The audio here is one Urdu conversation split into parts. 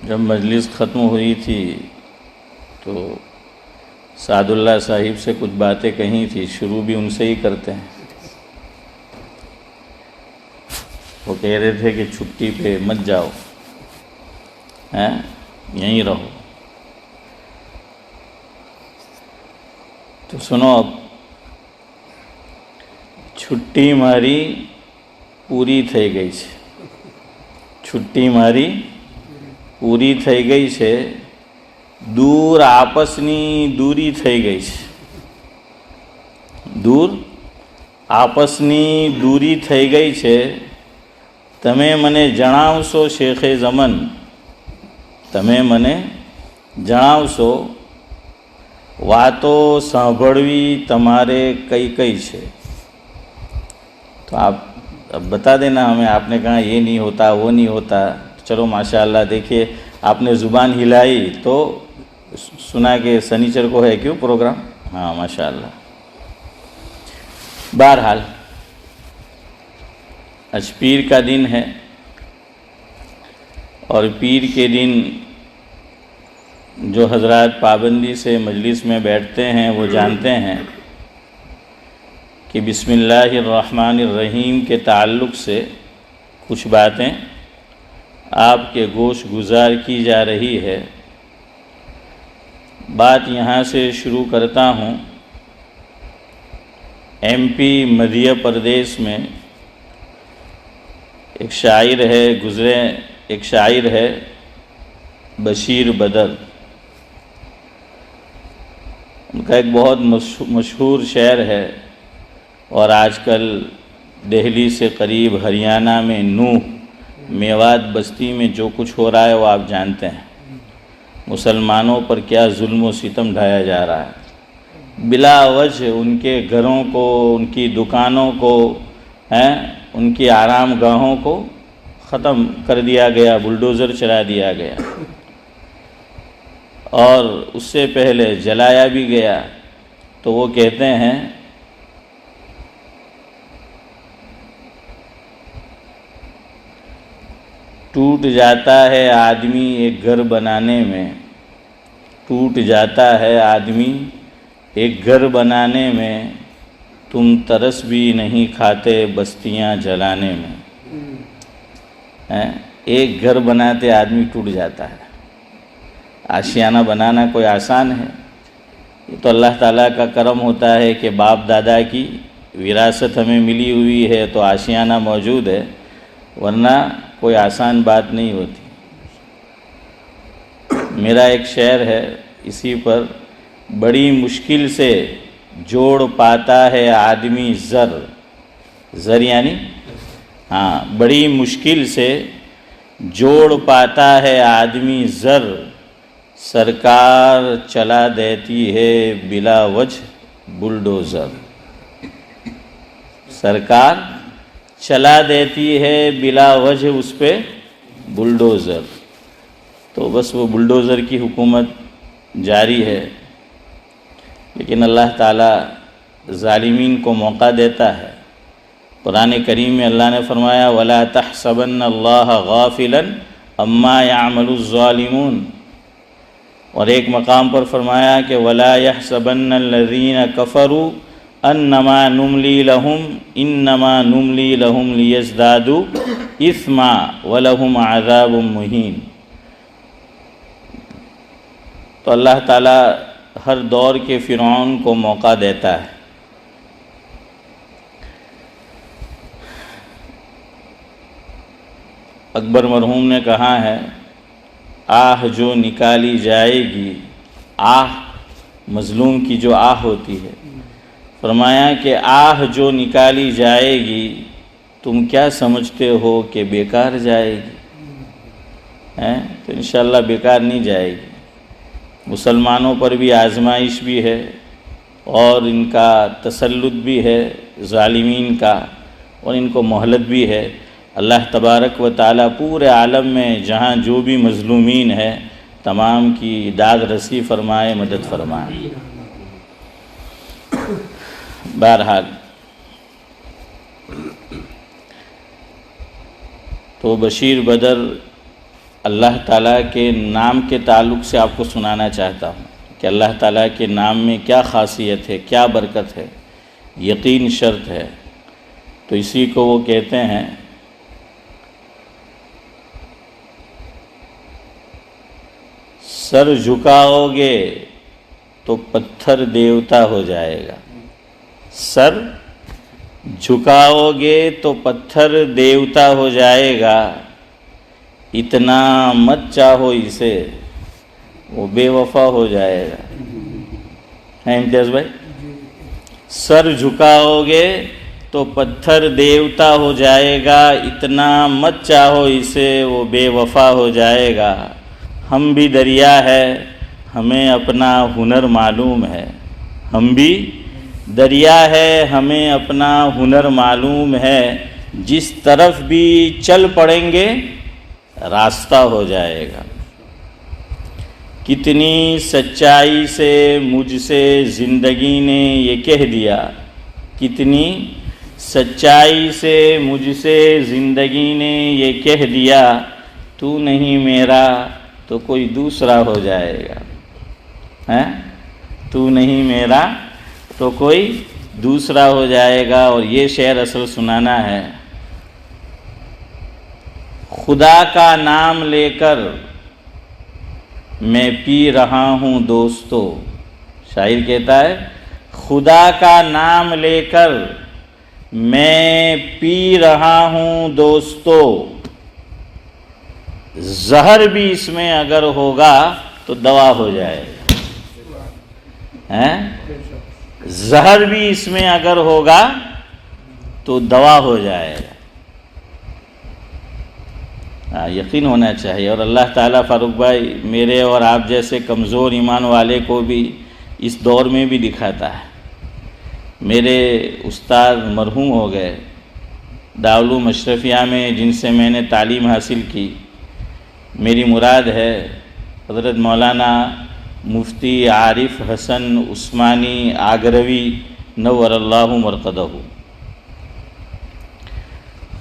جب مجلس ختم ہوئی تھی تو سعد اللہ صاحب سے کچھ باتیں کہی تھی، شروع بھی ان سے ہی کرتے ہیں۔ وہ کہہ رہے تھے کہ چھٹی پہ مت جاؤ، یہیں رہو۔ تو سنو، اب چھٹی ماری પૂરી થઈ ગઈ છે، છુટ્ટી મારી પૂરી થઈ ગઈ છે، દૂર આપસની દૂરી થઈ ગઈ છે، દૂર આપસની દૂરી થઈ ગઈ છે। તમે મને જણાવશો શેખે ઝમન، તમે મને જણાવશો વાતો સાંભળવી તમારે કઈ કઈ છે۔ تو آپ اب بتا دینا ہمیں، آپ نے کہا یہ نہیں ہوتا وہ نہیں ہوتا، چلو ماشاءاللہ دیکھیے آپ نے زبان ہلائی تو سنا کہ سنیچر کو ہے کیوں پروگرام، ہاں ماشاءاللہ۔ بہرحال آج پیر کا دن ہے، اور پیر کے دن جو حضرات پابندی سے مجلس میں بیٹھتے ہیں وہ جانتے ہیں کہ بسم اللہ الرحمن الرحیم کے تعلق سے کچھ باتیں آپ کے گوش گزار کی جا رہی ہے۔ بات یہاں سے شروع کرتا ہوں۔ ایم پی مدھیہ پردیش میں ایک شاعر ہے، ایک شاعر ہے بشیر بدر۔ ان کا ایک بہت مشہور شعر ہے، اور آج کل دہلی سے قریب ہریانہ میں نوح میوات بستی میں جو کچھ ہو رہا ہے وہ آپ جانتے ہیں۔ مسلمانوں پر کیا ظلم و ستم ڈھایا جا رہا ہے، بلا وجہ ان کے گھروں کو، ان کی دکانوں کو، ان کی آرام گاہوں کو ختم کر دیا گیا، بلڈوزر چلا دیا گیا، اور اس سے پہلے جلایا بھی گیا۔ تو وہ کہتے ہیں ٹوٹ جاتا ہے آدمی ایک گھر بنانے میں، ٹوٹ جاتا ہے آدمی ایک گھر بنانے میں، تم ترس بھی نہیں کھاتے بستیاں جلانے میں۔ ایک گھر بناتے آدمی ٹوٹ جاتا ہے۔ آشیانہ بنانا کوئی آسان ہے؟ یہ تو اللہ تعالیٰ کا کرم ہوتا ہے کہ باپ دادا کی وراثت ہمیں ملی ہوئی ہے تو آشیانہ موجود ہے، ورنہ کوئی آسان بات نہیں ہوتی۔ میرا ایک شعر ہے اسی پر، بڑی مشکل سے جوڑ پاتا ہے آدمی زر، زر یعنی بڑی مشکل سے جوڑ پاتا ہے آدمی زر، سرکار چلا دیتی ہے بلا وجہ بلڈوزر، سرکار چلا دیتی ہے بلا وجہ اس پہ بلڈوزر۔ تو بس وہ بلڈوزر کی حکومت جاری ہے، لیکن اللہ تعالیٰ ظالمین کو موقع دیتا ہے۔ قرآن کریم میں اللہ نے فرمایا وَلَا تَحْسَبَنَّ اللَّهَ غَافِلًا عَمَّا يَعْمَلُ الظَّالِمُونَ، اور ایک مقام پر فرمایا کہ وَلَا يَحْسَبَنَّ الَّذِينَ كَفَرُوا انما نملی لہم انما نملی لہم لیزدادوا اثما ولہم عذاب مہین۔ تو اللہ تعالیٰ ہر دور کے فرعون کو موقع دیتا ہے۔ اکبر مرحوم نے کہا ہے آہ جو نکالی جائے گی، آہ مظلوم کی جو آہ ہوتی ہے، فرمایا کہ آہ جو نکالی جائے گی تم کیا سمجھتے ہو کہ بیکار جائے گی؟ تو انشاءاللہ بیکار نہیں جائے گی۔ مسلمانوں پر بھی آزمائش بھی ہے، اور ان کا تسلط بھی ہے ظالمین کا، اور ان کو مہلت بھی ہے۔ اللہ تبارک و تعالیٰ پورے عالم میں جہاں جو بھی مظلومین ہے تمام کی داد رسی فرمائے، مدد فرمائے۔ بہرحال تو بشیر بدر اللہ تعالیٰ کے نام کے تعلق سے آپ کو سنانا چاہتا ہوں کہ اللہ تعالیٰ کے نام میں کیا خاصیت ہے، کیا برکت ہے۔ یقین شرط ہے، تو اسی کو وہ کہتے ہیں سر جھکاؤ گے تو پتھر دیوتا ہو جائے گا، سر جھکاؤ گے تو پتھر دیوتا ہو جائے گا، اتنا مت چاہو اسے وہ بے وفا ہو جائے گا۔ ہیں امتیاز بھائی؟ سر جھکاؤ گے تو پتھر دیوتا ہو جائے گا، اتنا مت چاہو اسے وہ بے وفا ہو جائے گا۔ ہم بھی دریا ہے ہمیں اپنا ہنر معلوم ہے، ہم بھی دریا ہے ہمیں اپنا ہنر معلوم ہے، جس طرف بھی چل پڑیں گے راستہ ہو جائے گا۔ کتنی سچائی سے مجھ سے زندگی نے یہ کہہ دیا، کتنی سچائی سے مجھ سے زندگی نے یہ کہہ دیا، تو نہیں میرا تو کوئی دوسرا ہو جائے گا، تو نہیں میرا تو کوئی دوسرا ہو جائے گا۔ اور یہ شعر اصل سنانا ہے، خدا کا نام لے کر میں پی رہا ہوں دوستو، شاعر کہتا ہے خدا کا نام لے کر میں پی رہا ہوں دوستو، زہر بھی اس میں اگر ہوگا تو دوا ہو جائے گا، زہر بھی اس میں اگر ہوگا تو دوا ہو جائے گا۔ یقین ہونا چاہیے۔ اور اللہ تعالیٰ فاروق بھائی میرے اور آپ جیسے کمزور ایمان والے کو بھی اس دور میں بھی دکھاتا ہے۔ میرے استاد مرحوم ہو گئے دارالعلوم اشرفیہ میں، جن سے میں نے تعلیم حاصل کی، میری مراد ہے حضرت مولانا مفتی عارف حسن عثمانی آگروی نور اللہ مرقدہ،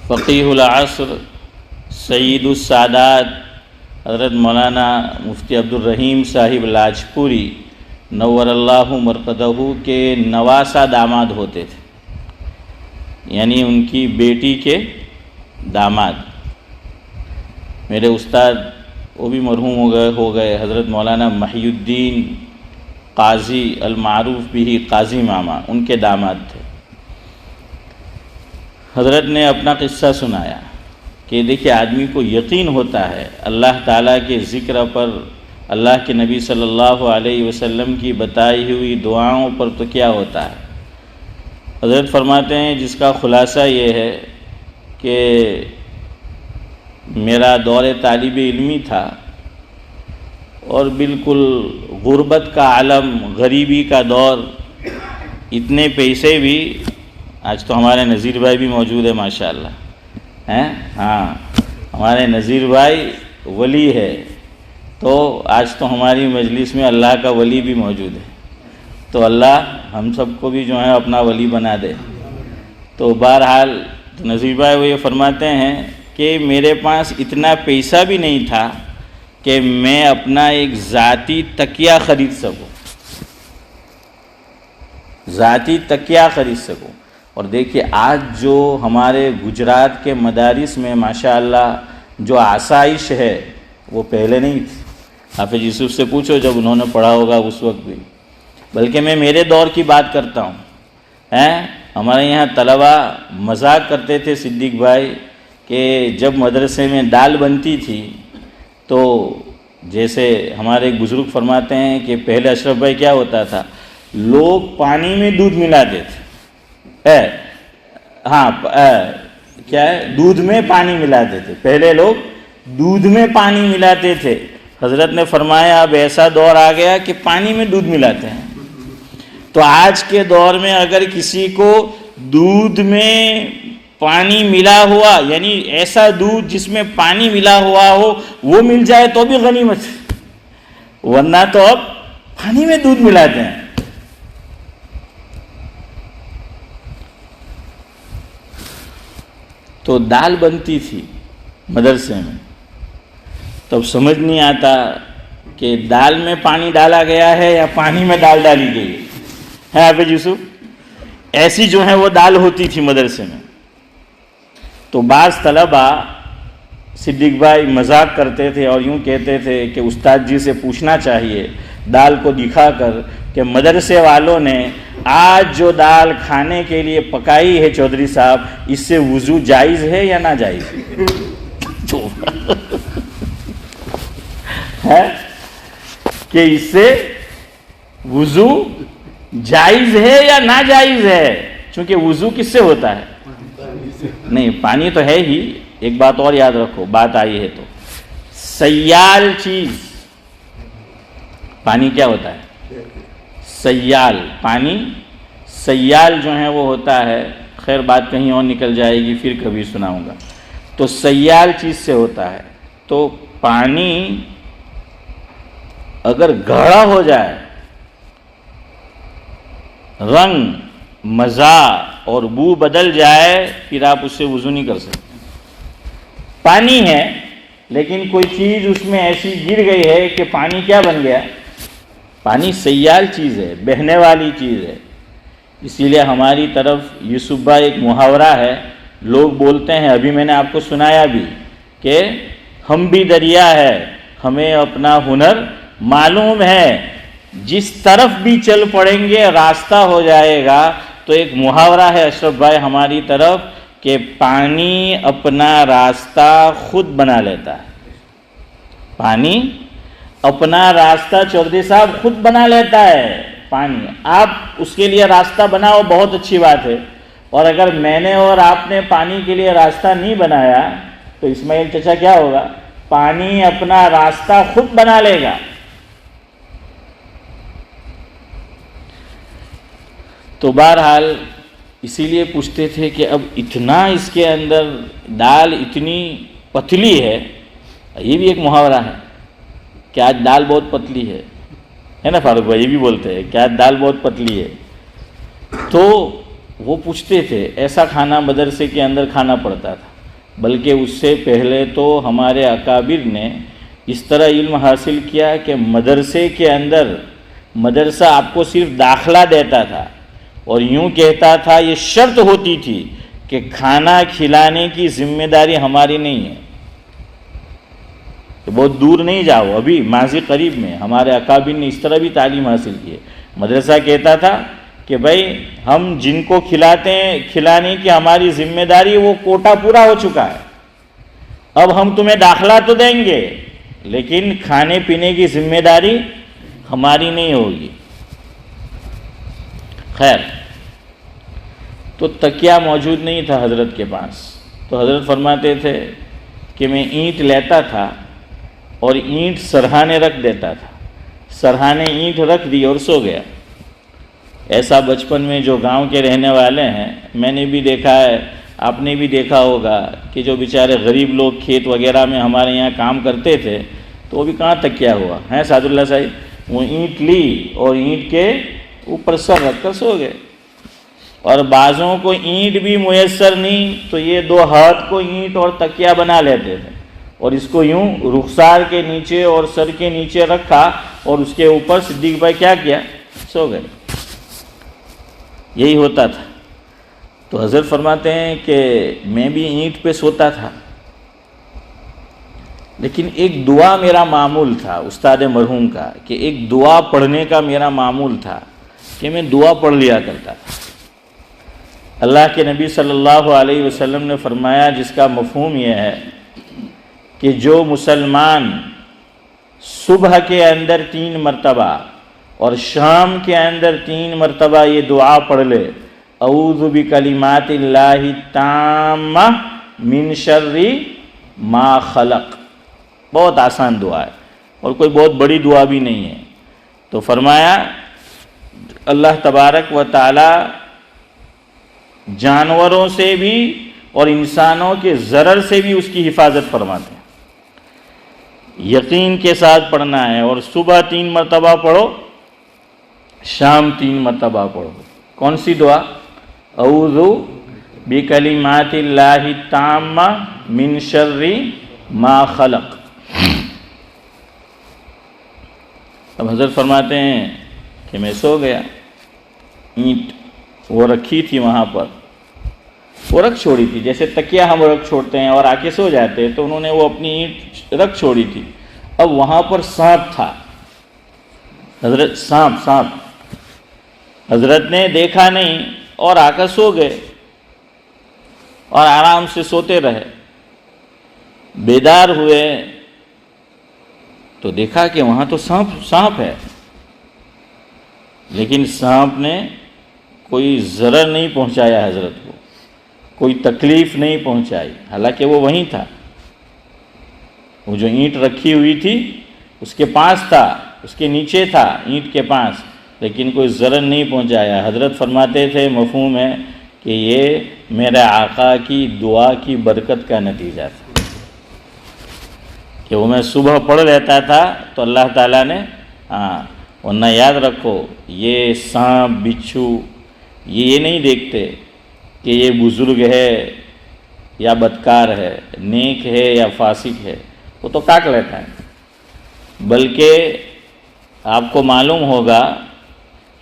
فقیہ العصر سید السادات حضرت مولانا مفتی عبدالرحیم صاحب لاجپوری نور اللہ مرقدہ کے نواسہ داماد ہوتے تھے، یعنی ان کی بیٹی کے داماد۔ میرے استاد وہ بھی مرحوم ہو گئے حضرت مولانا محی الدین قاضی المعروف بھی قاضی ماما، ان کے داماد تھے۔ حضرت نے اپنا قصہ سنایا کہ دیکھیں آدمی کو یقین ہوتا ہے اللہ تعالیٰ کے ذکر پر، اللہ کے نبی صلی اللہ علیہ وسلم کی بتائی ہوئی دعاؤں پر تو کیا ہوتا ہے۔ حضرت فرماتے ہیں جس کا خلاصہ یہ ہے کہ میرا دور طالب علمی تھا اور بالکل غربت کا عالم، غریبی کا دور، اتنے پیسے بھی، آج تو ہمارے نذیر بھائی بھی موجود ہے ماشاءاللہ، ہاں ہمارے نذیر بھائی ولی ہے، تو آج تو ہماری مجلس میں اللہ کا ولی بھی موجود ہے، تو اللہ ہم سب کو بھی جو ہے اپنا ولی بنا دے۔ تو بہرحال نذیر بھائی وہ یہ فرماتے ہیں کہ میرے پاس اتنا پیسہ بھی نہیں تھا کہ میں اپنا ایک ذاتی تکیہ خرید سکوں، ذاتی تکیہ خرید سکوں۔ اور دیکھیے آج جو ہمارے گجرات کے مدارس میں ماشاءاللہ جو آسائش ہے وہ پہلے نہیں تھی۔ حافظ یوسف سے پوچھو جب انہوں نے پڑھا ہوگا اس وقت بھی، بلکہ میں میرے دور کی بات کرتا ہوں۔ ہمارے یہاں طلبہ مذاق کرتے تھے صدیق بھائی کہ جب مدرسے میں دال بنتی تھی تو جیسے ہمارے ایک بزرگ فرماتے ہیں کہ پہلے اشرف بھائی کیا ہوتا تھا، لوگ پانی میں دودھ ملاتے تھے، کیا ہے، دودھ میں پانی ملاتے تھے، پہلے لوگ دودھ میں پانی ملاتے تھے۔ حضرت نے فرمایا اب ایسا دور آ گیا کہ پانی میں دودھ ملاتے ہیں۔ تو آج کے دور میں اگر کسی کو دودھ میں پانی ملا ہوا، یعنی ایسا دودھ جس میں پانی ملا ہوا ہو وہ مل جائے تو بھی غنیمت ہے، ورنہ تو اب پانی میں دودھ ملاتے ہیں۔ تو دال بنتی تھی مدرسے میں، تو اب سمجھ نہیں آتا کہ دال میں پانی ڈالا گیا ہے یا پانی میں دال ڈالی گئی ہے حافظ یوسف؟ ایسی جو ہے وہ دال ہوتی تھی مدرسے میں. تو بعض طلباء صدیق بھائی مذاق کرتے تھے اور یوں کہتے تھے کہ استاد جی سے پوچھنا چاہیے دال کو دکھا کر کہ مدرسے والوں نے آج جو دال کھانے کے لیے پکائی ہے چودھری صاحب، اس سے وضو جائز ہے یا ناجائز ہے کہ اس سے وضو جائز ہے یا ناجائز ہے؟ چونکہ وضو کس سے ہوتا ہے؟ نہیں، پانی تو ہے ہی. ایک بات اور یاد رکھو، بات آئی ہے تو سیال چیز، پانی کیا ہوتا ہے؟ سیال. پانی سیال جو ہے وہ ہوتا ہے، خیر بات کہیں اور نکل جائے گی، پھر کبھی سناؤں گا. تو سیال چیز سے ہوتا ہے. تو پانی اگر گاڑھا ہو جائے، رنگ، مزہ اور بو بدل جائے، پھر آپ اس سے وضو نہیں کر سکتے. پانی ہے لیکن کوئی چیز اس میں ایسی گر گئی ہے کہ پانی کیا بن گیا؟ پانی سیال چیز ہے، بہنے والی چیز ہے. اسی لیے ہماری طرف یوسف بھائی ایک محاورہ ہے، لوگ بولتے ہیں، ابھی میں نے آپ کو سنایا بھی، کہ ہم بھی دریا ہے، ہمیں اپنا ہنر معلوم ہے، جس طرف بھی چل پڑیں گے راستہ ہو جائے گا. تو ایک محاورہ ہے اشرف بھائی ہماری طرف کہ پانی اپنا راستہ خود بنا لیتا ہے. پانی اپنا راستہ چودھری صاحب خود بنا لیتا ہے. پانی، آپ اس کے لیے راستہ بناؤ، بہت اچھی بات ہے. اور اگر میں نے اور آپ نے پانی کے لیے راستہ نہیں بنایا تو اسماعیل چچا کیا ہوگا؟ پانی اپنا راستہ خود بنا لے گا. تو بہرحال اسی لیے پوچھتے تھے کہ اب اتنا اس کے اندر دال اتنی پتلی ہے. یہ بھی ایک محاورہ ہے کہ آج دال بہت پتلی ہے نا فاروق بھائی؟ یہ بھی بولتے ہیں کہ آج دال بہت پتلی ہے. تو وہ پوچھتے تھے، ایسا کھانا مدرسے کے اندر کھانا پڑتا تھا. بلکہ اس سے پہلے تو ہمارے اکابر نے اس طرح علم حاصل کیا کہ مدرسے کے اندر مدرسہ آپ کو صرف داخلہ دیتا تھا اور یوں کہتا تھا، یہ شرط ہوتی تھی کہ کھانا کھلانے کی ذمہ داری ہماری نہیں ہے. بہت دور نہیں جاؤ، ابھی ماضی قریب میں ہمارے اکابر نے اس طرح بھی تعلیم حاصل کی ہے. مدرسہ کہتا تھا کہ بھائی ہم جن کو کھلاتے ہیں، کھلانے کی ہماری ذمہ داری، وہ کوٹا پورا ہو چکا ہے. اب ہم تمہیں داخلہ تو دیں گے لیکن کھانے پینے کی ذمہ داری ہماری نہیں ہوگی. خیر، تو تکیہ موجود نہیں تھا حضرت کے پاس. تو حضرت فرماتے تھے کہ میں اینٹ لیتا تھا اور اینٹ سرہانے رکھ دیتا تھا. سرہانے اینٹ رکھ دی اور سو گیا. ایسا بچپن میں جو گاؤں کے رہنے والے ہیں، میں نے بھی دیکھا ہے، آپ نے بھی دیکھا ہوگا کہ جو بیچارے غریب لوگ کھیت وغیرہ میں ہمارے یہاں کام کرتے تھے تو وہ بھی کہاں تکیہ ہوا ہے سعد اللہ صاحب؟ وہ اینٹ لی اور اینٹ کے اوپر سر رکھ کر سو گئے. اور بعضوں کو اینٹ بھی میسر نہیں تو یہ دو ہاتھ کو اینٹ اور تکیہ بنا لیتے تھے اور اس کو یوں رخسار کے نیچے اور سر کے نیچے رکھا اور اس کے اوپر صدیق بھائی کیا کیا؟ سو گئے. یہی ہوتا تھا. تو حضرت فرماتے ہیں کہ میں بھی اینٹ پہ سوتا تھا لیکن ایک دعا میرا معمول تھا استاد مرحوم کا، کہ ایک دعا پڑھنے کا میرا معمول تھا کہ میں دعا پڑھ لیا کرتا تھا. اللہ کے نبی صلی اللہ علیہ وسلم نے فرمایا، جس کا مفہوم یہ ہے کہ جو مسلمان صبح کے اندر 3 مرتبہ اور شام کے اندر 3 مرتبہ یہ دعا پڑھ لے، اعوذ بکلمات اللہ التامہ من شر ما خلق. بہت آسان دعا ہے اور کوئی بہت بڑی دعا بھی نہیں ہے. تو فرمایا اللہ تبارک و تعالی جانوروں سے بھی اور انسانوں کے ضرر سے بھی اس کی حفاظت فرماتے ہیں. یقین کے ساتھ پڑھنا ہے اور صبح 3 مرتبہ پڑھو، شام 3 مرتبہ پڑھو. کون سی دعا؟ اعوذ بکلمات اللہ التامہ من شر ما خلق. اب حضرت فرماتے ہیں کہ میں سو گیا، اینٹ وہ رکھی تھی وہاں پر، وہ رکھ چھوڑی تھی، جیسے تکیا ہم رکھ چھوڑتے ہیں اور آ کے سو جاتے ہیں، تو انہوں نے وہ اپنی اینٹ رکھ چھوڑی تھی۔ اب وہاں پر سانپ تھا، حضرت سانپ حضرت نے دیکھا نہیں اور آ کر سو گئے اور آرام سے سوتے رہے۔ بیدار ہوئے تو دیکھا کہ وہاں تو سانپ ہے، لیکن سانپ نے کوئی ضرر نہیں پہنچایا حضرت کو، کوئی تکلیف نہیں پہنچائی، حالانکہ وہ وہیں تھا، وہ جو اینٹ رکھی ہوئی تھی اس کے پاس تھا، اس کے نیچے تھا اینٹ کے پاس، لیکن کوئی ضرر نہیں پہنچایا۔ حضرت فرماتے تھے مفہوم ہے کہ یہ میرے آقا کی دعا کی برکت کا نتیجہ تھا کہ وہ میں صبح پڑھ لیتا تھا تو اللہ تعالیٰ نے ورنہ یاد رکھو یہ سانپ بچھو یہ نہیں دیکھتے کہ یہ بزرگ ہے یا بدکار ہے، نیک ہے یا فاسق ہے، وہ تو کاٹ لیتا ہے، بلکہ آپ کو معلوم ہوگا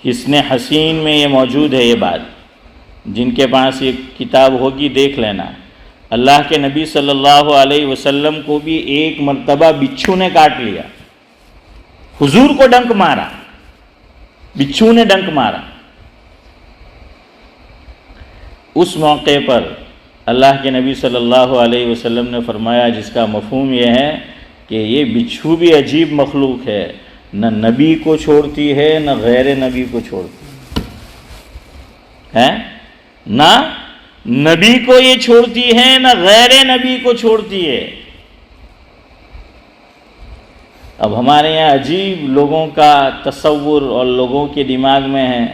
حسن حسین میں یہ موجود ہے، یہ بات جن کے پاس یہ کتاب ہوگی دیکھ لینا، اللہ کے نبی صلی اللہ علیہ وسلم کو بھی ایک مرتبہ بچھو نے کاٹ لیا، حضور کو ڈنک مارا، بچھو نے ڈنک مارا۔ اس موقع پر اللہ کے نبی صلی اللہ علیہ وسلم نے فرمایا، جس کا مفہوم یہ ہے کہ یہ بچھو بھی عجیب مخلوق ہے، نہ نبی کو چھوڑتی ہے نہ غیر نبی کو چھوڑتی ہے، نہ نبی کو یہ چھوڑتی ہے نہ غیر نبی کو چھوڑتی ہے۔ اب ہمارے یہاں عجیب لوگوں کا تصور اور لوگوں کے دماغ میں ہے،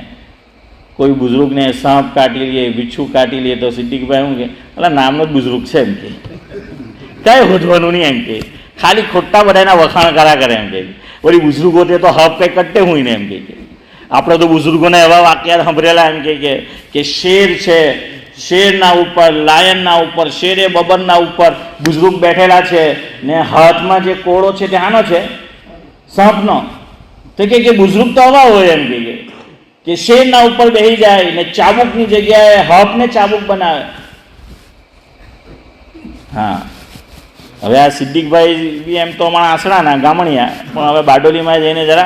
کوئی بزرگ نے سانپ کاٹی لیے، بچھو کاٹی لیے تو صدیق بھائی ہوں گے اللہ نام بزرگ سے ہم کے کئی ہوتونو نہیں ہم کے خالی کھوٹا بڑھائنا وخان کرا کرے ہم کے وہی بزرگ ہوتے تو ہب پہ کٹے ہوئی نے એમ કે આપણે તો બુઝુર્ગોને એવા વાક્યા સાંભળેલા એમ કે શેર છે, શેરના ઉપર, લાયનના ઉપર, શેરે બબરના ઉપર બુઝુર્ગ બેઠેલા છે ને હાથમાં જે કોળો છે તે આનો છે સાપનો, તો કે બુઝુર્ગ તો આવા હોય એમ કે શેરના ઉપર બેહી જાય ને ચાબુકની જગ્યાએ હપને ચાબુક બનાવે। હા, હવે આ સિદ્દીકભાઈ બી એમ તો અમારા આસણાના ગામણિયા, પણ હવે બારડોલીમાં જઈને જરા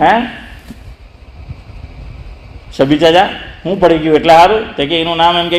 હે શબી ચાચા શું પડી ગયું એટલે સારું? તો કે એનું નામ એમ કે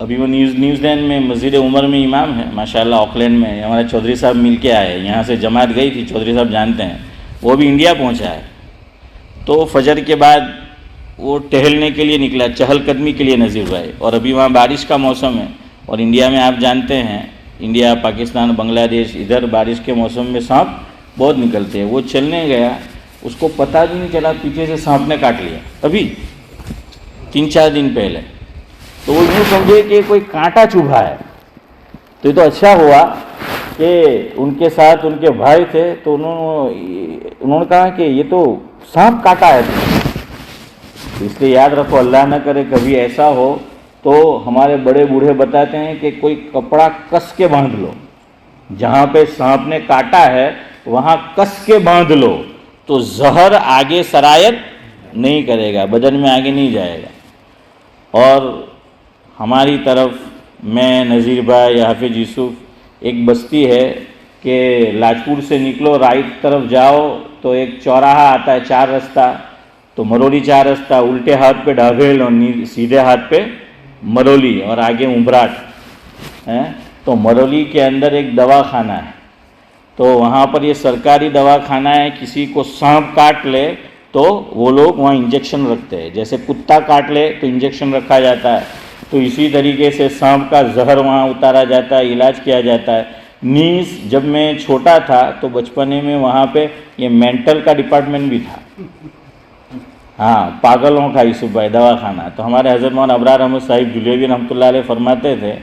ابھی وہ نیوزی لینڈ میں مسجد عمر میں امام ہے ماشاءاللہ، آکلینڈ میں ہمارے چودھری صاحب مل کے آئے، یہاں سے جماعت گئی تھی، چودھری صاحب جانتے ہیں، وہ بھی انڈیا پہنچا ہے۔ تو فجر کے بعد وہ ٹہلنے کے لیے نکلا، چہل قدمی کے لیے نذیر بھائی، اور ابھی وہاں بارش کا موسم ہے، اور انڈیا میں آپ جانتے ہیں، انڈیا، پاکستان، بنگلہ دیش، ادھر بارش کے موسم میں سانپ بہت نکلتے ہیں۔ وہ چلنے گیا، اس کو پتہ بھی نہیں چلا پیچھے سے سانپ نے کاٹ لیا، ابھی 3-4 دن پہلے۔ تو وہ یوں سمجھے کہ کوئی کانٹا چبھا ہے۔ تو یہ تو اچھا ہوا کہ ان کے ساتھ ان کے بھائی تھے، تو انہوں نے کہا کہ یہ تو سانپ کاٹا ہے۔ اس لیے یاد رکھو، اللہ نہ کرے کبھی ایسا ہو تو ہمارے بڑے بوڑھے بتاتے ہیں کہ کوئی کپڑا کس کے باندھ لو، جہاں پہ سانپ نے کاٹا ہے وہاں کس کے باندھ لو، تو زہر آگے سرایت نہیں کرے گا، بدن میں آگے نہیں جائے گا۔ اور ہماری طرف میں، نذیر بھائی یا حافظ یوسف، ایک بستی ہے کہ لاجپور سے نکلو، رائٹ طرف جاؤ تو ایک چوراہا آتا ہے، 4 رستہ، تو مرولی 4 رستہ، الٹے ہاتھ پہ ڈھابیل اور سیدھے ہاتھ پہ مرولی، اور آگے امبراٹ ہے۔ تو مرولی کے اندر ایک دواخانہ ہے، تو وہاں پر یہ سرکاری دواخانہ ہے، کسی کو سانپ کاٹ لے تو وہ لوگ وہاں انجیکشن رکھتے ہیں، جیسے کتا کاٹ لے تو انجیکشن رکھا جاتا ہے، تو اسی طریقے سے سانپ کا زہر وہاں اتارا جاتا ہے، علاج کیا جاتا ہے۔ نیز جب میں چھوٹا تھا تو بچپنے میں وہاں پہ یہ مینٹل کا ڈپارٹمنٹ بھی تھا، ہاں، پاگلوں کا یوسف بھائی دواخانہ۔ تو ہمارے حضرت مولانا ابرار احمد صاحب جلیوی رحمۃ اللہ علیہ فرماتے تھے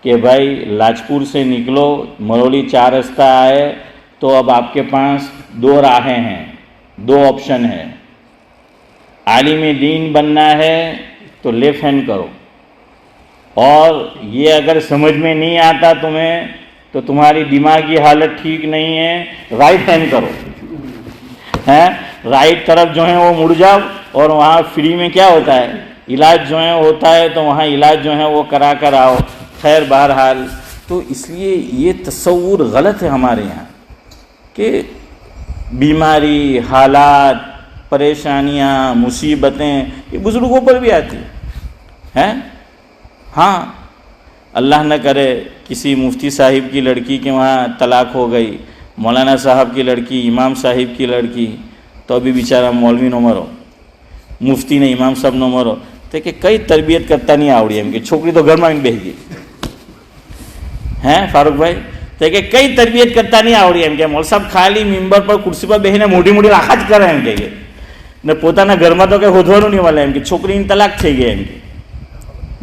کہ بھائی لاجپور سے نکلو، مرولی 4 رستہ آئے تو اب آپ کے پاس 2 راہیں ہیں، 2 آپشن ہیں۔ عالم دین بننا ہے تو لیفٹ ہینڈ کرو، اور یہ اگر سمجھ میں نہیں آتا تمہیں تو تمہاری دماغی حالت ٹھیک نہیں ہے، رائٹ ہینڈ کرو، رائٹ طرف جو ہے وہ مڑ جاؤ، اور وہاں فری میں کیا ہوتا ہے، علاج جو ہے ہوتا ہے، تو وہاں علاج جو ہے وہ کرا کر آؤ۔ خیر بہرحال، تو اس لیے یہ تصور غلط ہے ہمارے یہاں کہ بیماری، حالات، پریشانیاں، مصیبتیں یہ بزرگوں پر بھی آتی ہیں۔ ہاں، اللہ نہ کرے کسی مفتی صاحب کی لڑکی کے وہاں طلاق ہو گئی، مولانا صاحب کی لڑکی، امام صاحب کی لڑکی، تو ابھی بیچارہ مولوی نو مرو، مفتی نے امام صاحب نو مرو، تو کہ کئی تربیت کرتا نہیں آوڑی ہم کی چھوکری تو گھر میں بھیج دی ہیں فاروق بھائی، تو کہ کئی تربیت کرتا نہیں آوڑی એમ કે મોલ સાહેબ ખાલી મેમ્બર પર કુર્સી પર બેહીને મોટી મોટી રાખા જ કરે એમ કે ને પોતાના ઘરમાં તો કંઈ હોધવાનું નહીં મળે એમ કે છોકરીની તલાક થઈ ગઈ એમ કે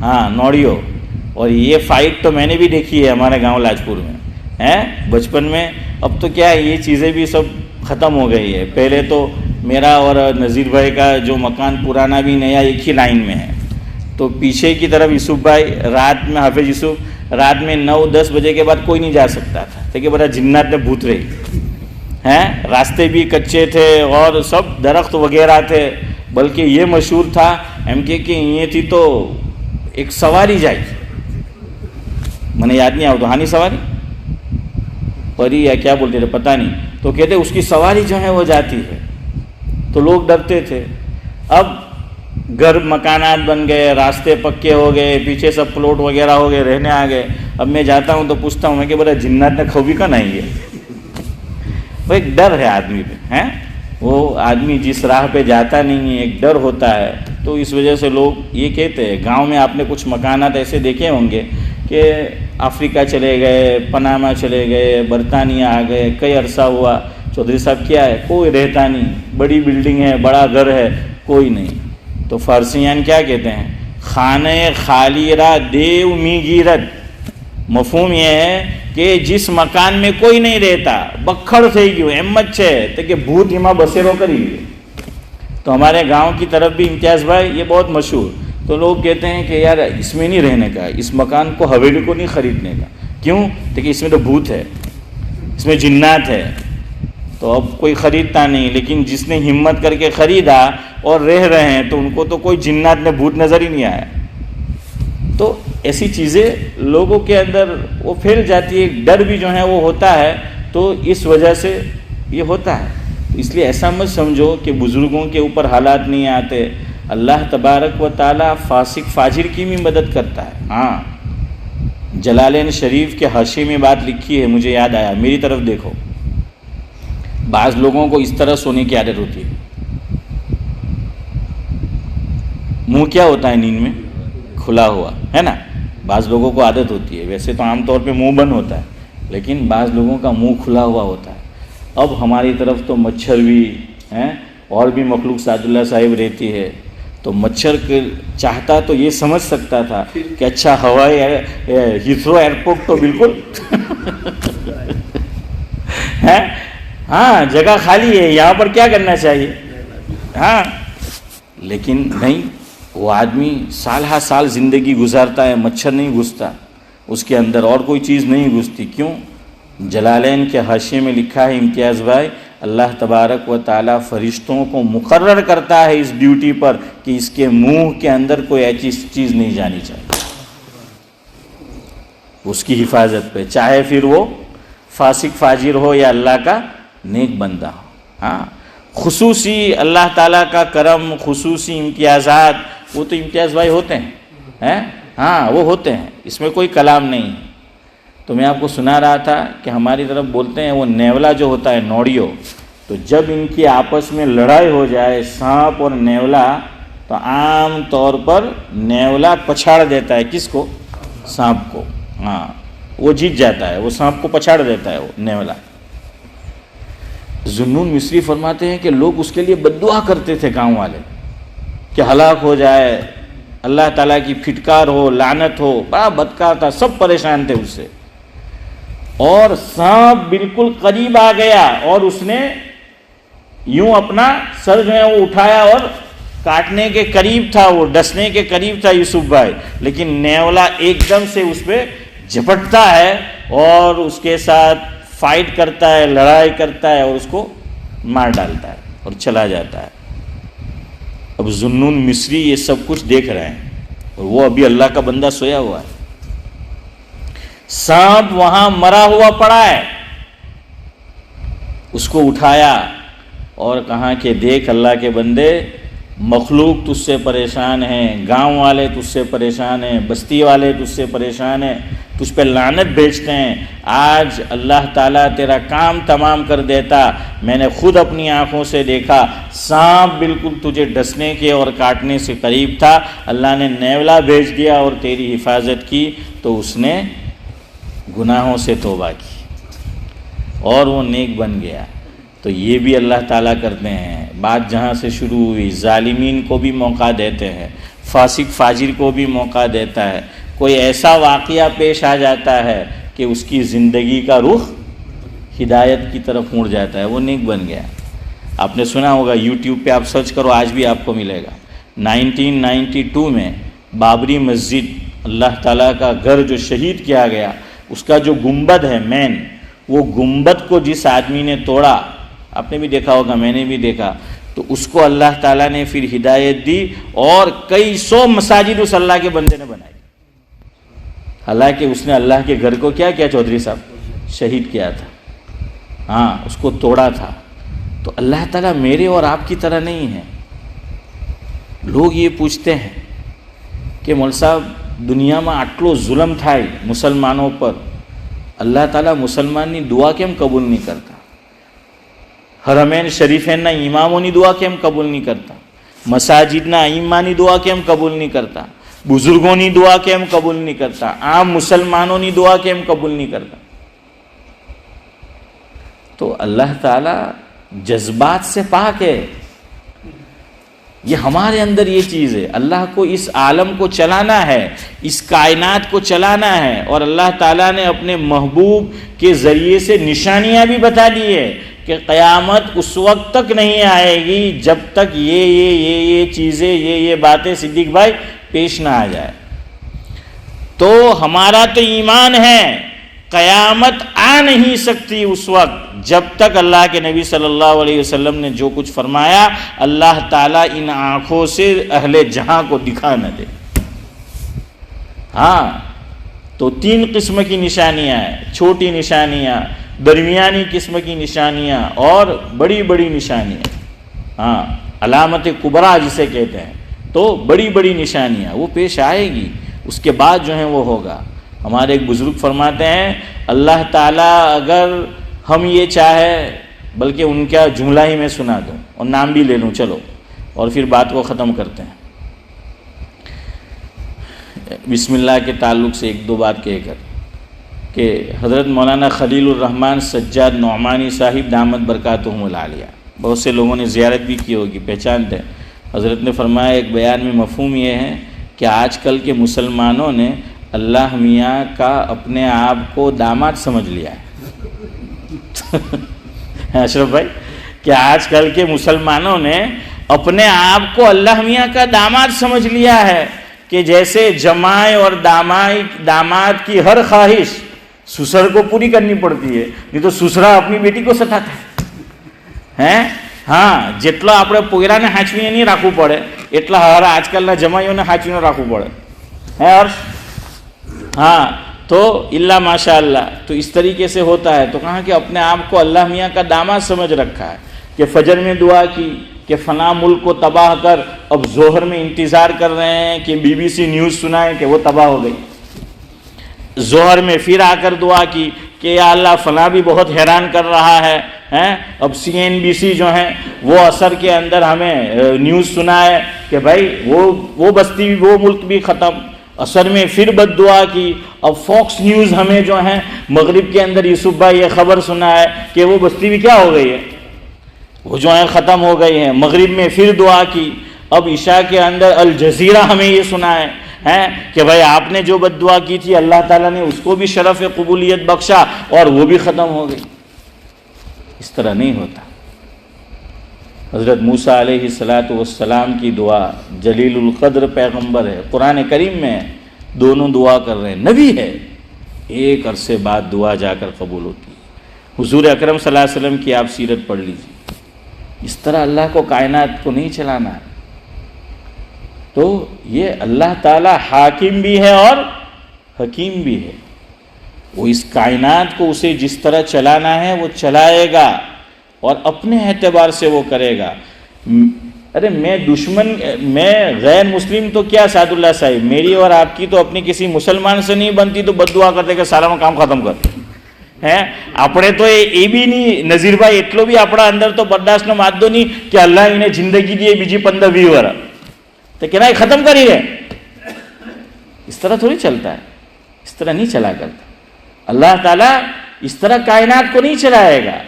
ہاں نوڑیو. اور یہ فائٹ تو میں نے بھی دیکھی ہے ہمارے گاؤں لاجپور میں ہیں بچپن میں. اب تو کیا ہے یہ چیزیں بھی سب ختم ہو گئی ہے. پہلے تو میرا اور نذیر بھائی کا جو مکان پرانا بھی نیا ایک ہی لائن میں ہے, تو پیچھے کی طرف یوسف بھائی رات میں, حافظ یوسف, رات میں 9-10 بجے کے بعد کوئی نہیں جا سکتا تھا, دیکھیے بڑا جنات نے بھوت رہی ہیں. راستے بھی کچے تھے اور سب درخت وغیرہ تھے, بلکہ یہ مشہور تھا ایم کے کہ یہ تھی تو ایک سواری جائی, میں نے یاد نہیں آؤ تو ہانی سواری پری یا کیا بولتے تھے پتہ نہیں, تو کہتے اس کی سواری جو ہے وہ جاتی ہے, تو لوگ ڈرتے تھے. اب گھر مکانات بن گئے, راستے پکے ہو گئے, پیچھے سب پلاٹ وغیرہ ہو گئے, رہنے آ گئے. اب میں جاتا ہوں تو پوچھتا ہوں میں کہ بڑا جنات نے کھوی کا نہیں ہے, وہ ایک ڈر ہے آدمی پہ ہیں. وہ آدمی جس راہ پہ جاتا نہیں ہے ایک ڈر ہوتا ہے, تو اس وجہ سے لوگ یہ کہتے ہیں. گاؤں میں آپ نے کچھ مکانات ایسے دیکھے ہوں گے کہ افریقہ چلے گئے, پناما چلے گئے, برطانیہ آ گئے, کئی عرصہ ہوا, چودھری صاحب کیا ہے, کوئی رہتا نہیں, بڑی بلڈنگ ہے, بڑا گھر ہے, کوئی نہیں. تو فارسیان کیا کہتے ہیں, خانہ خالی را دیو می گیرد. مفہوم یہ ہے کہ جس مکان میں کوئی نہیں رہتا بکھڑ થઈ ગયું એમ જ છે તો کہ ભૂત એમાં બસેરો કરી લે. تو ہمارے گاؤں کی طرف بھی امتیاز بھائی یہ بہت مشہور, تو لوگ کہتے ہیں کہ یار اس میں نہیں رہنے کا, اس مکان کو حویلی کو نہیں خریدنے کا. کیوں؟ تو کہ اس میں تو بھوت ہے, اس میں جنات ہے, تو اب کوئی خریدتا نہیں. لیکن جس نے ہمت کر کے خریدا اور رہ رہے ہیں تو ان کو تو کوئی جنات نے بھوت نظر ہی نہیں آیا. تو ایسی چیزیں لوگوں کے اندر وہ پھیل جاتی ہے, ڈر بھی جو ہے وہ ہوتا ہے, تو اس وجہ سے یہ ہوتا ہے. اس لیے ایسا مت سمجھو کہ بزرگوں کے اوپر حالات نہیں آتے. اللہ تبارک و تعالیٰ فاسق فاجر کی بھی مدد کرتا ہے. ہاں جلالین شریف کے حاشیے میں بات لکھی ہے, مجھے یاد آیا, میری طرف دیکھو. بعض لوگوں کو اس طرح سونے کی عادت ہوتی ہے. منہ کیا ہوتا ہے نیند میں؟ کھلا ہوا ہے نا. بعض لوگوں کو عادت ہوتی ہے, ویسے تو عام طور پہ منہ بند ہوتا ہے, لیکن بعض لوگوں کا منہ کھلا ہوا ہوتا ہے. اب ہماری طرف تو مچھر بھی ہیں اور بھی مخلوق سعد اللہ صاحب رہتی ہے, تو مچھر کے چاہتا تو یہ سمجھ سکتا تھا کہ اچھا ہوائی ہیتھرو ایئرپورٹ تو بالکل ہے, ہاں جگہ خالی ہے, یہاں پر کیا کرنا چاہیے. ہاں لیکن نہیں, وہ آدمی سال ہا سال زندگی گزارتا ہے, مچھر نہیں گھستا اس کے اندر, اور کوئی چیز نہیں گھستی. کیوں؟ جلالین کے حاشیے میں لکھا ہے امتیاز بھائی, اللہ تبارک و تعالیٰ فرشتوں کو مقرر کرتا ہے اس ڈیوٹی پر کہ اس کے منہ کے اندر کوئی ایسی چیز نہیں جانی چاہیے, اس کی حفاظت پہ, چاہے پھر وہ فاسق فاجر ہو یا اللہ کا نیک بندہ ہو. ہاں خصوصی اللہ تعالیٰ کا کرم, خصوصی امتیازات, وہ تو امتیاز بھائی ہوتے ہیں, ہاں وہ ہوتے ہیں, اس میں کوئی کلام نہیں. تو میں آپ کو سنا رہا تھا کہ ہماری طرف بولتے ہیں وہ نیولا جو ہوتا ہے نوڑیو, تو جب ان کی آپس میں لڑائی ہو جائے سانپ اور نیولا, تو عام طور پر نیولا پچھاڑ دیتا ہے کس کو؟ سانپ کو. ہاں وہ جیت جاتا ہے, وہ سانپ کو پچھاڑ دیتا ہے وہ نیولا. ذوالنون مصری فرماتے ہیں کہ لوگ اس کے لیے بد دعا کرتے تھے گاؤں والے کہ ہلاک ہو جائے, اللہ تعالیٰ کی پھٹکار ہو, لعنت ہو. بڑا بدکار تھا, سب پریشان تھے اس سے. اور سانپ بالکل قریب آ گیا اور اس نے یوں اپنا سر جو ہے وہ اٹھایا اور کاٹنے کے قریب تھا, وہ ڈسنے کے قریب تھا یوسف بھائی, لیکن نیولا ایک دم سے اس پہ جھپٹتا ہے اور اس کے ساتھ فائٹ کرتا ہے, لڑائی کرتا ہے اور اس کو مار ڈالتا ہے اور چلا جاتا ہے. اب ذوالنون مصری یہ سب کچھ دیکھ رہے ہیں اور وہ ابھی اللہ کا بندہ سویا ہوا ہے. سانپ وہاں مرا ہوا پڑا ہے, اس کو اٹھایا اور کہا کہ دیکھ اللہ کے بندے, مخلوق تجھ سے پریشان ہیں, گاؤں والے تجھ سے پریشان ہیں, بستی والے تجھ سے پریشان ہیں, تجھ پہ لعنت بھیجتے ہیں. آج اللہ تعالیٰ تیرا کام تمام کر دیتا. میں نے خود اپنی آنکھوں سے دیکھا, سانپ بالکل تجھے ڈسنے کے اور کاٹنے سے قریب تھا, اللہ نے نیولا بھیج دیا اور تیری حفاظت کی, تو اس نے گناہوں سے توبہ کی اور وہ نیک بن گیا. تو یہ بھی اللہ تعالیٰ کرتے ہیں. بات جہاں سے شروع ہوئی, ظالمین کو بھی موقع دیتے ہیں, فاسق فاجر کو بھی موقع دیتا ہے. کوئی ایسا واقعہ پیش آ جاتا ہے کہ اس کی زندگی کا رخ ہدایت کی طرف مڑ جاتا ہے، وہ نیک بن گیا. آپ نے سنا ہوگا، یوٹیوب پہ آپ سرچ کرو آج بھی آپ کو ملے گا. 1992 میں بابری مسجد، اللہ تعالیٰ کا گھر جو شہید کیا گیا، اس کا جو گنبد ہے مین، وہ گنبد کو جس آدمی نے توڑا، آپ نے بھی دیکھا ہوگا، میں نے بھی دیکھا، تو اس کو اللہ تعالیٰ نے پھر ہدایت دی اور کئی سو مساجد اس اللہ کے بندے نے بنائی. حالانکہ اس نے اللہ کے گھر کو کیا کیا چودھری صاحب؟ شہید کیا تھا. ہاں، اس کو توڑا تھا. تو اللہ تعالیٰ میرے اور آپ کی طرح نہیں ہے. لوگ یہ پوچھتے ہیں کہ مول صاحب دنیا میں આટલો ظلم થાય મુસલમાનો પર, اللہ تعالیٰ મુસલમાનની દુઆ કેમ કબૂલ નહીં કરતા? હરમૈન શરીફેનના ઇમામોની દુઆ કેમ કબૂલ નહીં કરતા? મસાજિદના ઇમામની દુઆ કેમ કબૂલ નહીં કરતા? બુઝુર્ગોની દુઆ કેમ કબૂલ નહીં કરતા? આમ મુસલમાનોની દુઆ કેમ કબૂલ નહીં કરતા? تو اللہ تعالیٰ جذبات سے پاک ہے. یہ ہمارے اندر یہ چیز ہے. اللہ کو اس عالم کو چلانا ہے، اس کائنات کو چلانا ہے، اور اللہ تعالیٰ نے اپنے محبوب کے ذریعے سے نشانیاں بھی بتا دی ہے کہ قیامت اس وقت تک نہیں آئے گی جب تک یہ چیزیں، یہ باتیں صدیق بھائی پیش نہ آ جائے. تو ہمارا تو ایمان ہے قیامت آ نہیں سکتی اس وقت جب تک اللہ کے نبی صلی اللہ علیہ وسلم نے جو کچھ فرمایا اللہ تعالیٰ ان آنکھوں سے اہل جہاں کو دکھا نہ دے. ہاں، تو 3 قسم کی نشانیاں ہیں، چھوٹی نشانیاں، درمیانی قسم کی نشانیاں اور بڑی بڑی نشانیاں. ہاں، علامت کبریٰ جسے کہتے ہیں. تو بڑی بڑی نشانیاں وہ پیش آئے گی، اس کے بعد جو ہے وہ ہوگا. ہمارے ایک بزرگ فرماتے ہیں اللہ تعالیٰ اگر ہم یہ چاہے، بلکہ ان کا جملہ ہی میں سنا دوں اور نام بھی لے لوں، چلو، اور پھر بات کو ختم کرتے ہیں. بسم اللہ کے تعلق سے 1-2 بات کہہ کر کہ حضرت مولانا خلیل الرحمن سجاد نعمانی صاحب دامت برکاتہم العالیہ، بہت سے لوگوں نے زیارت بھی کی ہوگی، پہچانتے ہیں. حضرت نے فرمایا ایک بیان میں مفہوم یہ ہے کہ آج کل کے مسلمانوں نے اللہ میاں کا اپنے آپ کو داماد سمجھ لیا ہے. اشرف بھائی، کہ آج کل کے مسلمانوں نے اپنے آپ کو اللہ میاں کا داماد سمجھ لیا ہے کہ جیسے جمائے اور داماد کی ہر خواہش سسر کو پوری کرنی پڑتی ہے، نہیں تو سسرا اپنی بیٹی کو ستاتا ہے. ہاں، જેટલો આપણે પોયરાને હાચવીને નહીં રાખવું પડે એટલા હર આજકાલના જમાઈઓને હાચવીને રાખવું પડે. હે હર્ષ؟ ہاں، تو اللہ ماشاء اللہ. تو اس طریقے سے ہوتا ہے. تو کہاں کہ اپنے آپ کو اللہ میاں کا داماد سمجھ رکھا ہے کہ فجر میں دعا کی کہ فلاں ملک کو تباہ کر، اب ظہر میں انتظار کر رہے ہیں کہ BBC نیوز سنائے کہ وہ تباہ ہو گئی. ظہر میں پھر آ کر دعا کی کہ یا اللہ فلاں بھی بہت حیران کر رہا ہے. اب CNBC جو ہیں وہ عصر کے اندر ہمیں نیوز سنائے کہ بھائی وہ بستی، وہ ملک بھی ختم. عصر میں پھر بد دعا کی. اب فاکس نیوز ہمیں جو ہے مغرب کے اندر یوسف بھائی یہ خبر سنا ہے کہ وہ بستی بھی کیا ہو گئی ہے، وہ جو ہے ختم ہو گئی ہے. مغرب میں پھر دعا کی. اب عشاء کے اندر الجزیرہ ہمیں یہ سنا ہے کہ بھائی آپ نے جو بد دعا کی تھی اللہ تعالیٰ نے اس کو بھی شرف قبولیت بخشا اور وہ بھی ختم ہو گئی. اس طرح نہیں ہوتا. حضرت موسیٰ علیہ السلام کی دعا، جلیل القدر پیغمبر ہے، قرآن کریم میں دونوں دعا کر رہے ہیں، نبی ہے، ایک عرصے بعد دعا جا کر قبول ہوتی ہے. حضور اکرم صلی اللہ علیہ وسلم کی آپ سیرت پڑھ لیجیے. اس طرح اللہ کو کائنات کو نہیں چلانا ہے. تو یہ اللہ تعالیٰ حاکم بھی ہے اور حکیم بھی ہے. وہ اس کائنات کو اسے جس طرح چلانا ہے وہ چلائے گا اور اپنے اعتبار سے وہ کرے گا. ارے میں غیر مسلم تو کیا سعد اللہ صاحب، میری اور آپ کی تو اپنی کسی مسلمان سے نہیں بنتی تو بد دعا کرتے کہ سارا میں کام ختم کر ہیں. આપણે તો એ બી નહીં નઝીરભાઈ, એટલો બી આપણા અંદર તો બરદાસ્તનો માદો નહીં કે અલ્લાહ એને જિંદગી દે બીજી 15-20 વર્ષ તો કે ના ختم કરી દે. اس طرح تھوڑی چلتا ہے، اس طرح نہیں چلا کرتا. اللہ تعالیٰ اس طرح کائنات کو نہیں چلائے گا.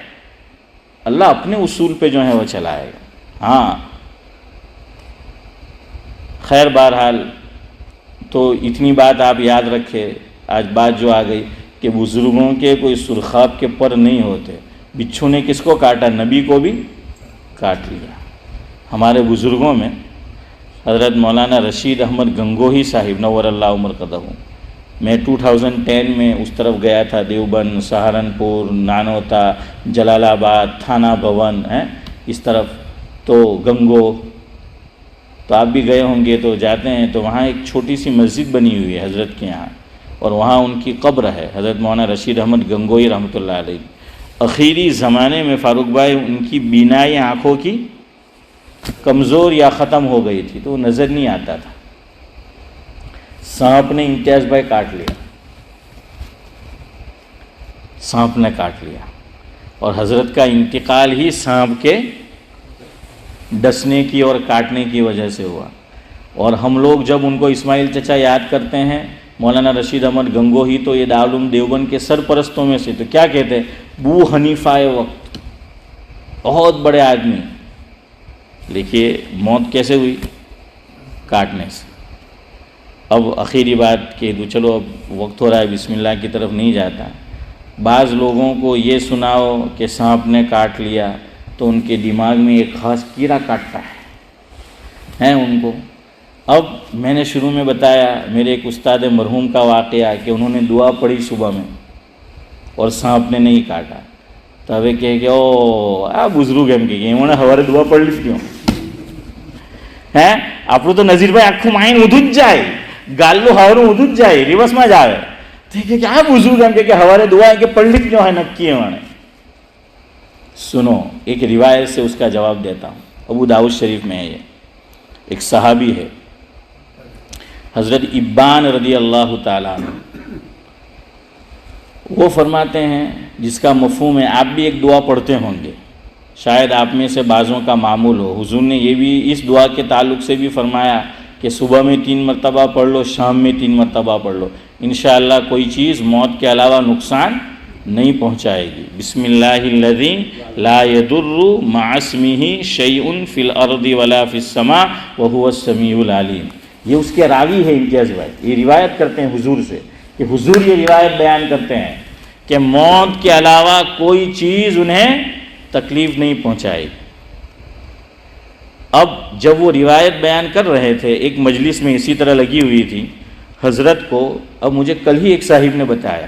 اللہ اپنے اصول پہ جو ہے وہ چلائے گا. ہاں، خیر بہرحال تو اتنی بات آپ یاد رکھے. آج بات جو آ گئی کہ بزرگوں کے کوئی سرخاب کے پر نہیں ہوتے. بچھو نے کس کو کاٹا؟ نبی کو بھی کاٹ لیا. ہمارے بزرگوں میں حضرت مولانا رشید احمد گنگوہی صاحب نور اللہ مرقدہ، میں 2010 میں اس طرف گیا تھا، دیوبند، سہارنپور، نانوتا، جلال آباد، تھانہ بھون ہیں اس طرف، تو گنگو، تو آپ بھی گئے ہوں گے. تو جاتے ہیں تو وہاں ایک چھوٹی سی مسجد بنی ہوئی ہے حضرت کے یہاں، اور وہاں ان کی قبر ہے، حضرت مولانا رشید احمد گنگوہی رحمۃ اللہ علیہ. اخیری زمانے میں فاروق بھائی ان کی بینائی آنکھوں کی کمزور یا ختم ہو گئی تھی تو وہ نظر نہیں آتا تھا. سانپ نے امتیاز بھائی کاٹ لیا، سانپ نے کاٹ لیا، اور حضرت کا انتقال ہی سانپ کے ڈسنے کی اور کاٹنے کی وجہ سے ہوا. اور ہم لوگ جب ان کو اسماعیل چچا یاد کرتے ہیں، مولانا رشید احمد گنگوہی تو یہ دارالعلوم دیوبند کے سرپرستوں میں سے، تو کیا کہتے ہیں؟ بو حنیفہ وقت، بہت بڑے آدمی. دیکھیے موت کیسے ہوئی؟ کاٹنے سے. اب آخری بات کہ چلو اب وقت ہو رہا ہے، بسم اللہ کی طرف نہیں جاتا. بعض لوگوں کو یہ سناؤ کہ سانپ نے کاٹ لیا تو ان کے دماغ میں ایک خاص کیڑا کاٹتا ہے ان کو. اب میں نے شروع میں بتایا میرے ایک استاد مرحوم کا واقعہ کہ انہوں نے دعا پڑھی صبح میں اور سانپ نے نہیں کاٹا. تو اب کہے کہ او بزرگ ایم کہ انہوں نے ہمارے دعا پڑھ لی کیوں ہیں؟ آپ تو نذیر بھائی آنکھوں مائن ادھت جائے، گالو ہاروں ادھت جائے، ریوس میں جاوے. ٹھیک ہے، کیا بزرگ ایم کہ ہمارے دعا ہے کہ پڑھ لی کیوں ہے نکی ہے انہوں نے. سنو ایک روایت سے اس کا جواب دیتا ہوں. ابو داؤد شریف میں ہے، یہ ایک صحابی ہے حضرت ابان رضی اللہ تعالیٰ عنہ. وہ فرماتے ہیں جس کا مفہوم ہے، آپ بھی ایک دعا پڑھتے ہوں گے، شاید آپ میں سے بعضوں کا معمول ہو. حضور نے یہ بھی اس دعا کے تعلق سے بھی فرمایا کہ صبح میں 3 مرتبہ پڑھ لو، شام میں 3 مرتبہ پڑھ لو، انشاءاللہ کوئی چیز موت کے علاوہ نقصان نہیں پہنچائے گی. بسم اللہ الذی لا یضر مع اسمہ شیء فی الارض ولا فی السماء وہو السمیع العلیم. یہ اس کے راوی ہے امتیاز بھائی، یہ روایت کرتے ہیں حضور سے کہ حضور یہ روایت بیان کرتے ہیں کہ موت کے علاوہ کوئی چیز انہیں تکلیف نہیں پہنچائے. اب جب وہ روایت بیان کر رہے تھے ایک مجلس میں اسی طرح لگی ہوئی تھی حضرت کو، اب مجھے کل ہی ایک صاحب نے بتایا،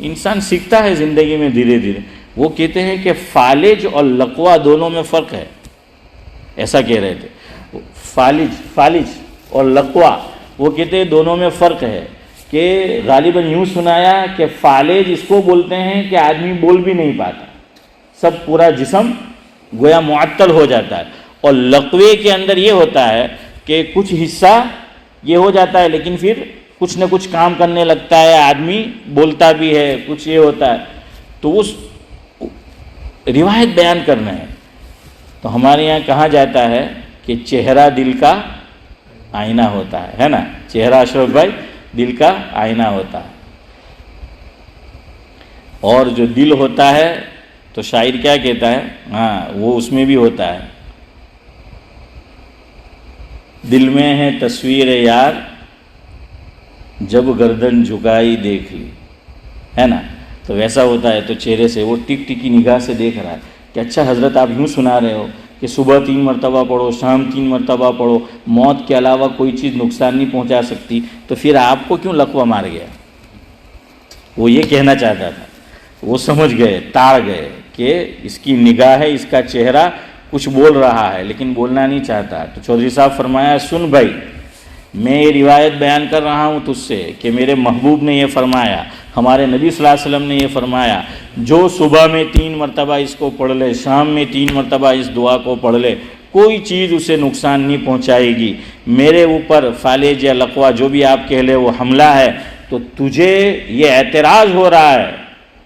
انسان سیکھتا ہے زندگی میں دھیرے دھیرے. وہ کہتے ہیں کہ فالج اور لقوہ دونوں میں فرق ہے، ایسا کہہ رہے تھے. فالج اور لقوہ، وہ کہتے ہیں دونوں میں فرق ہے. کہ غالباً یوں سنایا کہ فالج اس کو بولتے ہیں کہ آدمی بول بھی نہیں پاتا، سب پورا جسم گویا معطل ہو جاتا ہے. اور لقوے کے اندر یہ ہوتا ہے کہ کچھ حصہ یہ ہو جاتا ہے لیکن پھر کچھ نہ کچھ کام کرنے لگتا ہے، آدمی بولتا بھی ہے، کچھ یہ ہوتا ہے. تو اس روایت بیان کرنا ہے. تو ہمارے یہاں کہا جاتا ہے کہ چہرہ دل کا آئینہ ہوتا ہے نا؟ چہرہ اشرف بھائی دل کا آئینہ ہوتا ہے. اور جو دل ہوتا ہے تو شاعر کیا کہتا ہے؟ ہاں وہ اس میں بھی ہوتا ہے، دل میں ہے تصویر یار جب گردن جھکائی دیکھ لی، ہے نا؟ تو ویسا ہوتا ہے. تو چہرے سے وہ ٹک ٹکی نگاہ سے دیکھ رہا ہے کہ اچھا حضرت آپ یوں سنا رہے ہو کہ صبح 3 مرتبہ پڑھو، شام 3 مرتبہ پڑھو، موت کے علاوہ کوئی چیز نقصان نہیں پہنچا سکتی، تو پھر آپ کو کیوں لقوہ مار گیا؟ وہ یہ کہنا چاہتا تھا. وہ سمجھ گئے، تاڑ گئے کہ اس کی نگاہ ہے، اس کا چہرہ کچھ بول رہا ہے لیکن بولنا نہیں چاہتا. تو چودھری صاحب فرمایا سن بھائی، میں یہ روایت بیان کر رہا ہوں تجھ سے کہ میرے محبوب نے یہ فرمایا، ہمارے نبی صلی اللہ علیہ وسلم نے یہ فرمایا، جو صبح میں 3 مرتبہ اس کو پڑھ لے، شام میں 3 مرتبہ اس دعا کو پڑھ لے، کوئی چیز اسے نقصان نہیں پہنچائے گی. میرے اوپر فالج یا لقوہ جو بھی آپ کہہ لے وہ حملہ ہے. تو تجھے یہ اعتراض ہو رہا ہے،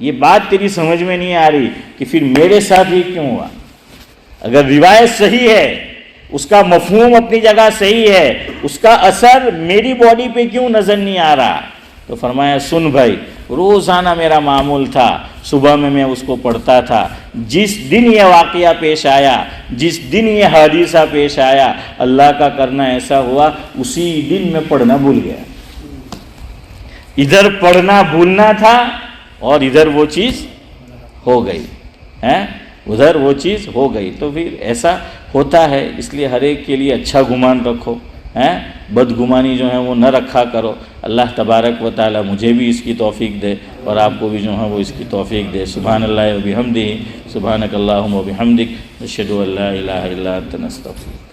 یہ بات تیری سمجھ میں نہیں آ رہی کہ پھر میرے ساتھ یہ کیوں ہوا. اگر روایت صحیح ہے، اس کا مفہوم اپنی جگہ صحیح ہے، اس کا اثر میری باڈی پہ کیوں نظر نہیں آ رہا؟ تو فرمایا سن بھائی، روزانہ میرا معمول تھا، صبح میں اس کو پڑھتا تھا، جس دن یہ واقعہ پیش آیا، جس دن یہ حادثہ پیش آیا، اللہ کا کرنا ایسا ہوا اسی دن میں پڑھنا بھول گیا۔ ادھر پڑھنا بھولنا تھا اور ادھر وہ چیز ہو گئی، ادھر وہ چیز ہو گئی۔ تو پھر ایسا ہوتا ہے، اس لیے ہر ایک کے لیے اچھا گمان رکھو، بدگمانی جو ہے وہ نہ رکھا کرو۔ اللہ تبارک و تعالی مجھے بھی اس کی توفیق دے اور آپ کو بھی جو ہے وہ اس کی توفیق دے۔ سبحان اللہ و بحمدہ، سبحانک اللہم و بحمدک، نشہد ان لا الہ الا انت نستغفرک۔